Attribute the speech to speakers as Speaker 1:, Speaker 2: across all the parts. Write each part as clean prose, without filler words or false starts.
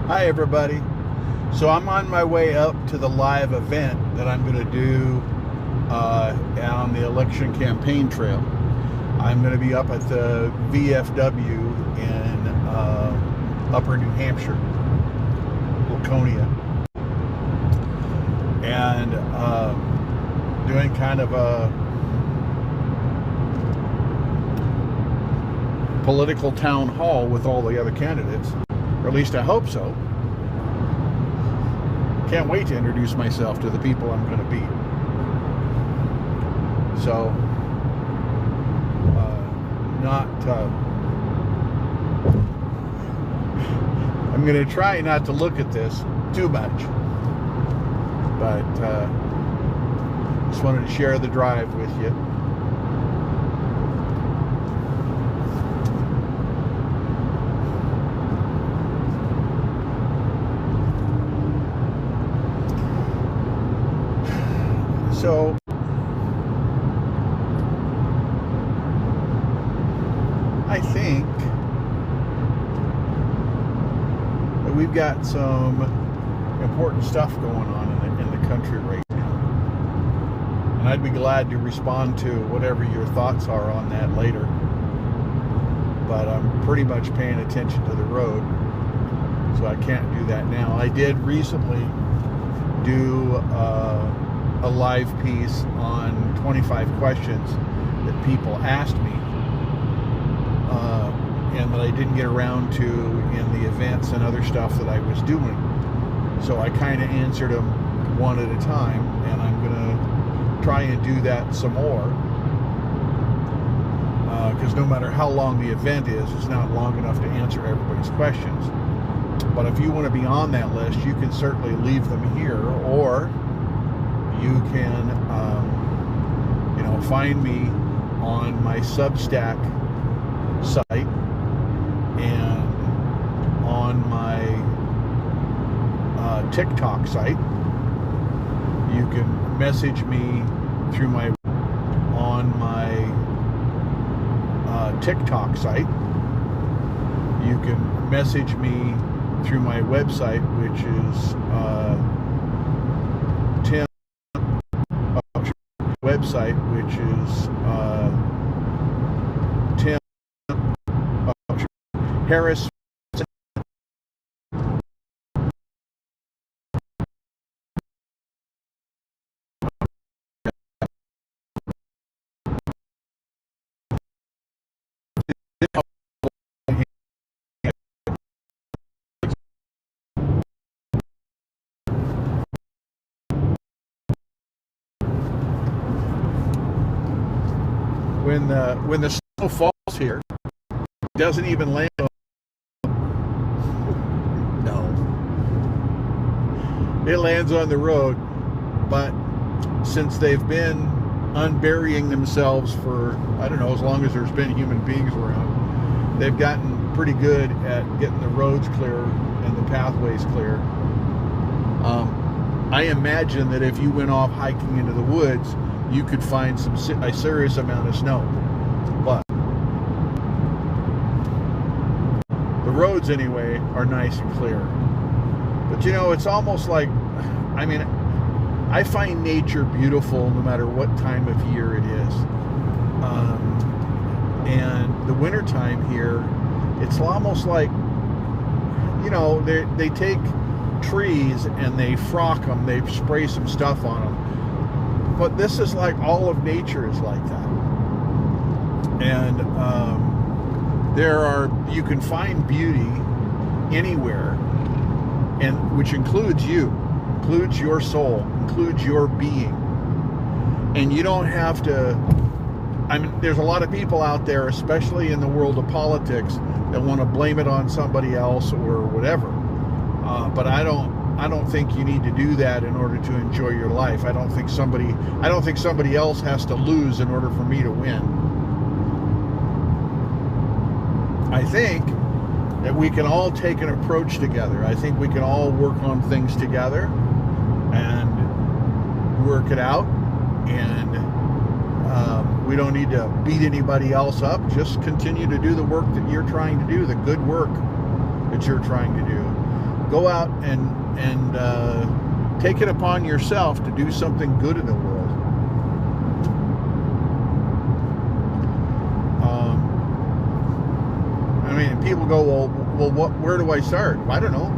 Speaker 1: Hi everybody. So I'm on my way up to the live event that I'm going to do on the election campaign trail. I'm going to be up at the VFW in Upper New Hampshire, Laconia, and doing kind of a political town hall with all the other candidates, or at least I hope so. Can't wait to introduce myself to the people I'm going to beat. So, I'm going to try not to look at this too much, but just wanted to share the drive with you. So I think that we've got some important stuff going on in the country right now. And I'd be glad to respond to whatever your thoughts are on that later. But I'm pretty much paying attention to the road, so I can't do that now. I did recently do a live piece on 25 questions that people asked me and that I didn't get around to in the events and other stuff that I was doing. So I kind of answered them one at a time, and I'm going to try and do that some more, because no matter how long the event is, it's not long enough to answer everybody's questions. But if you want to be on that list, you can certainly leave them here, or you can, find me on my Substack site and on my TikTok site. You can message me through on my TikTok site. You can message me through my website, which is website, which is Tim Harris. When the snow falls here, it doesn't even land on. No, it lands on the road. But since they've been unburying themselves for, I don't know, as long as there's been human beings around, they've gotten pretty good at getting the roads clear and the pathways clear. I imagine that if you went off hiking into the woods, you could find a serious amount of snow. But the roads, anyway, are nice and clear. But it's almost like, I find nature beautiful no matter what time of year it is. And the wintertime here, it's almost like, they take trees and they frock them, they spray some stuff on them. But this is like, all of nature is like that. And you can find beauty anywhere, and which includes you, includes your soul, includes your being. And you don't have to, there's a lot of people out there, especially in the world of politics, that want to blame it on somebody else or whatever. But I don't think you need to do that in order to enjoy your life. I don't think somebody else has to lose in order for me to win. I think that we can all take an approach together. I think we can all work on things together and work it out. And we don't need to beat anybody else up. Just continue to do the work that you're trying to do, the good work that you're trying to do. go out and take it upon yourself to do something good in the world. I mean, people go, well, where do I start? I don't know.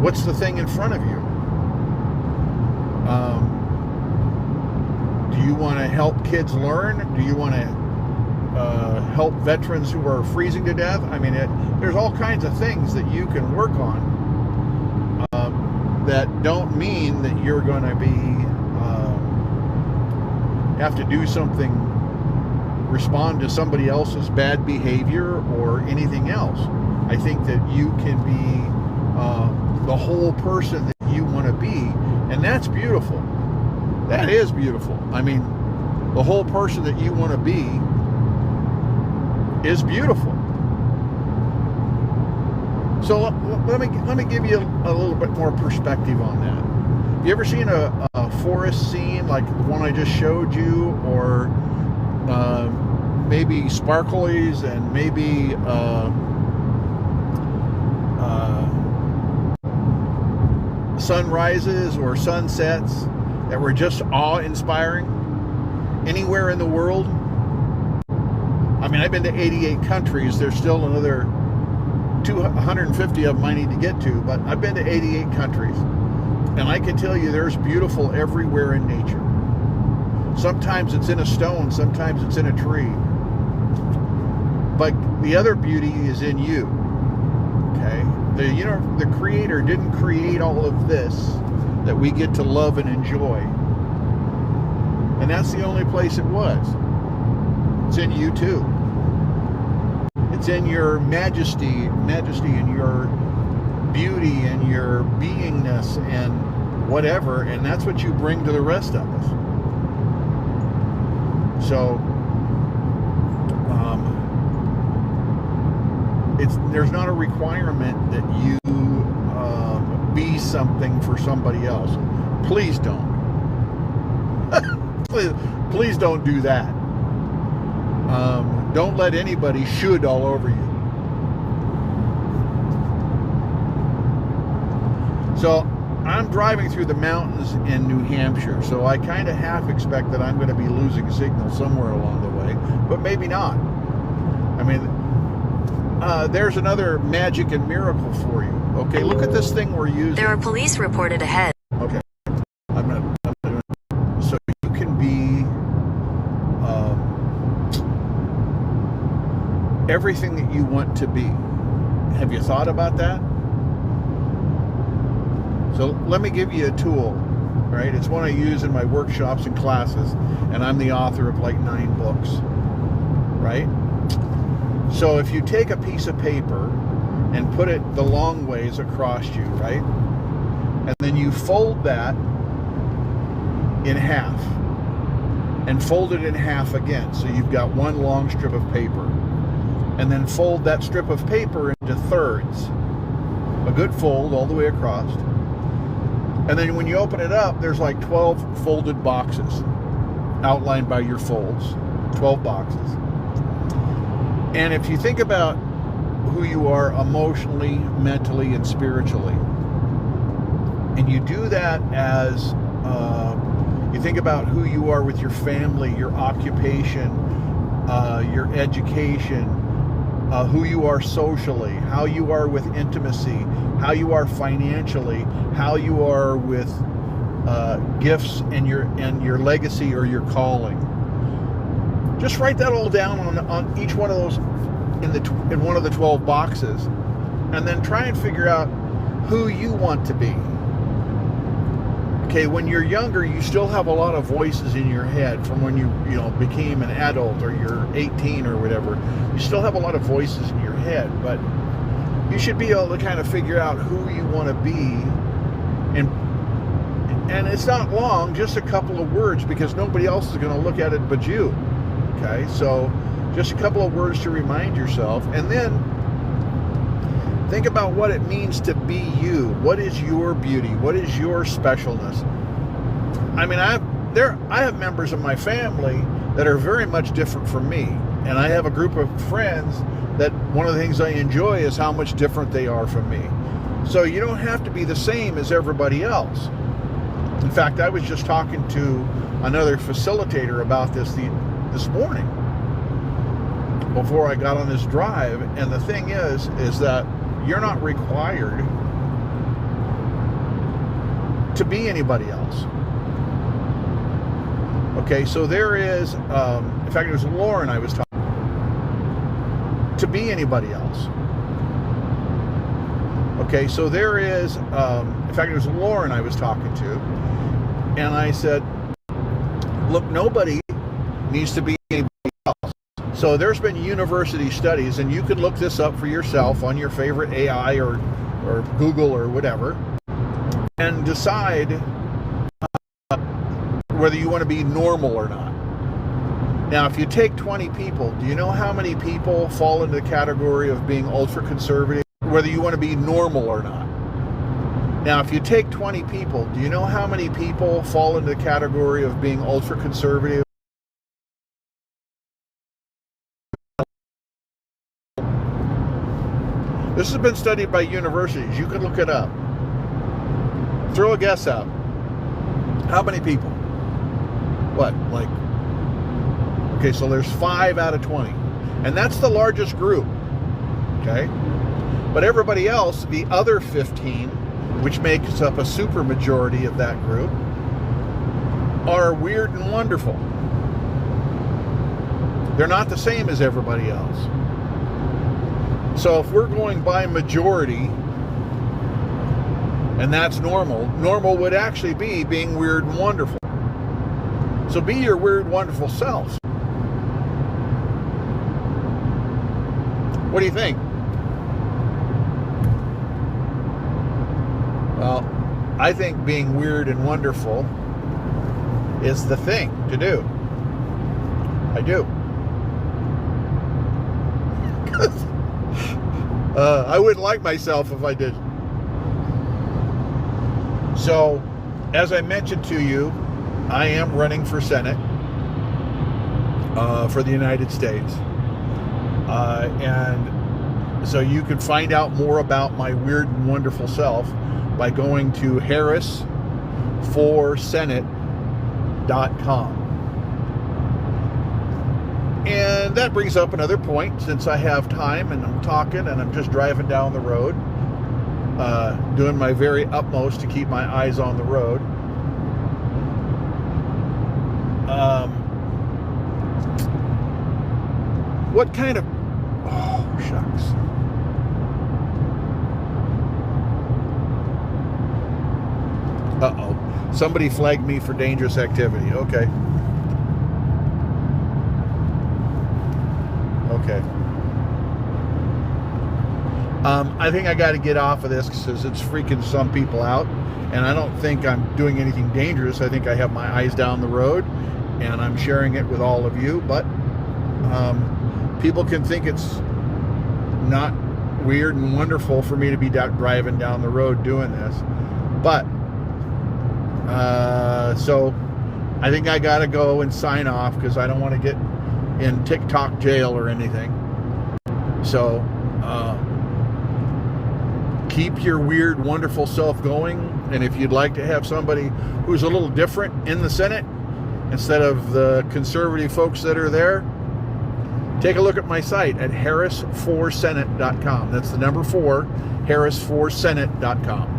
Speaker 1: What's the thing in front of you? Do you want to help kids learn? Do you want to help veterans who are freezing to death? I mean, there's all kinds of things that you can work on that don't mean that you're going to be have to do something, respond to somebody else's bad behavior or anything else. I think that you can be the whole person that you want to be, and that's beautiful. That is beautiful. I mean, the whole person that you want to be is beautiful. So let me give you a little bit more perspective on that. Have you ever seen a forest scene like the one I just showed you, or maybe sparklies and maybe sunrises or sunsets that were just awe-inspiring anywhere in the world? I mean, I've been to 88 countries. There's still another 150 of them I need to get to, but I've been to 88 countries, and I can tell you there's beautiful everywhere in nature. Sometimes it's in a stone, sometimes it's in a tree, but the other beauty is in you. Okay, the Creator didn't create all of this that we get to love and enjoy, and that's the only place it was. It's in you too. It's in your majesty and your beauty and your beingness and whatever, and that's what you bring to the rest of us. So there's not a requirement that you be something for somebody else. Please don't. please don't do that. Don't let anybody should all over you. So I'm driving through the mountains in New Hampshire, so I kind of half expect that I'm going to be losing signal somewhere along the way, but maybe not. I mean, there's another magic and miracle for you. Okay, look at this thing we're using.
Speaker 2: There are police reported ahead.
Speaker 1: Okay. I'm not doing it. So you can be everything that you want to be. Have you thought about that? So let me give you a tool, right? It's one I use in my workshops and classes, and I'm the author of like 9 books, right? So if you take a piece of paper and put it the long ways across you, right? And then you fold that in half and fold it in half again. So you've got one long strip of paper. And then fold that strip of paper into thirds. A good fold all the way across. And then when you open it up, there's like 12 folded boxes outlined by your folds. 12 boxes. And if you think about who you are emotionally, mentally, and spiritually, and you do that as you think about who you are with your family, your occupation, your education, who you are socially, how you are with intimacy, how you are financially, how you are with gifts and your legacy or your calling. Just write that all down on each one of those in one of the 12 boxes, and then try and figure out who you want to be. Okay, when you're younger, you still have a lot of voices in your head from when you became an adult or you're 18 or whatever. You still have a lot of voices in your head, but you should be able to kind of figure out who you want to be, and it's not long, just a couple of words, because nobody else is going to look at it but you. Okay, so just a couple of words to remind yourself, and then think about what it means to be you. What is your beauty? What is your specialness? I mean, I have members of my family that are very much different from me, and I have a group of friends that one of the things I enjoy is how much different they are from me. So you don't have to be the same as everybody else. In fact, I was just talking to another facilitator about this morning before I got on this drive, and the thing is that you're not required to be anybody else. Okay, so there is, in fact, it was Lauren I was talking to be anybody else. Okay, so there is, in fact, it was Lauren I was talking to, and I said, look, nobody needs to be anybody else. So there's been university studies, and you can look this up for yourself on your favorite AI or Google or whatever, and decide whether you want to be normal or not. Now, if you take 20 people, do you know how many people fall into the category of being ultra-conservative? Whether you want to be normal or not. Now, if you take 20 people, do you know how many people fall into the category of being ultra-conservative? This has been studied by universities. You can look it up. Throw a guess out. How many people? What, like, okay, so there's 5 out of 20. And that's the largest group, okay? But everybody else, the other 15, which makes up a super majority of that group, are weird and wonderful. They're not the same as everybody else. So if we're going by majority, and that's normal, normal would actually be being weird and wonderful. So be your weird, wonderful self. What do you think? Well, I think being weird and wonderful is the thing to do. I do. I wouldn't like myself if I did. So, as I mentioned to you, I am running for Senate for the United States. And so you can find out more about my weird and wonderful self by going to harrisforsenate.com. And that brings up another point, since I have time and I'm talking and I'm just driving down the road, doing my very utmost to keep my eyes on the road. What kind of... Oh, shucks. Uh-oh. Somebody flagged me for dangerous activity. Okay. Okay. I think I got to get off of this because it's freaking some people out. And I don't think I'm doing anything dangerous. I think I have my eyes down the road. And I'm sharing it with all of you. But people can think it's not weird and wonderful for me to be driving down the road doing this. But... so I think I gotta go and sign off because I don't want to get in TikTok jail or anything. So keep your weird, wonderful self going. And if you'd like to have somebody who's a little different in the Senate instead of the conservative folks that are there, take a look at my site at harrisforsenate.com. That's the number 4, harrisforsenate.com.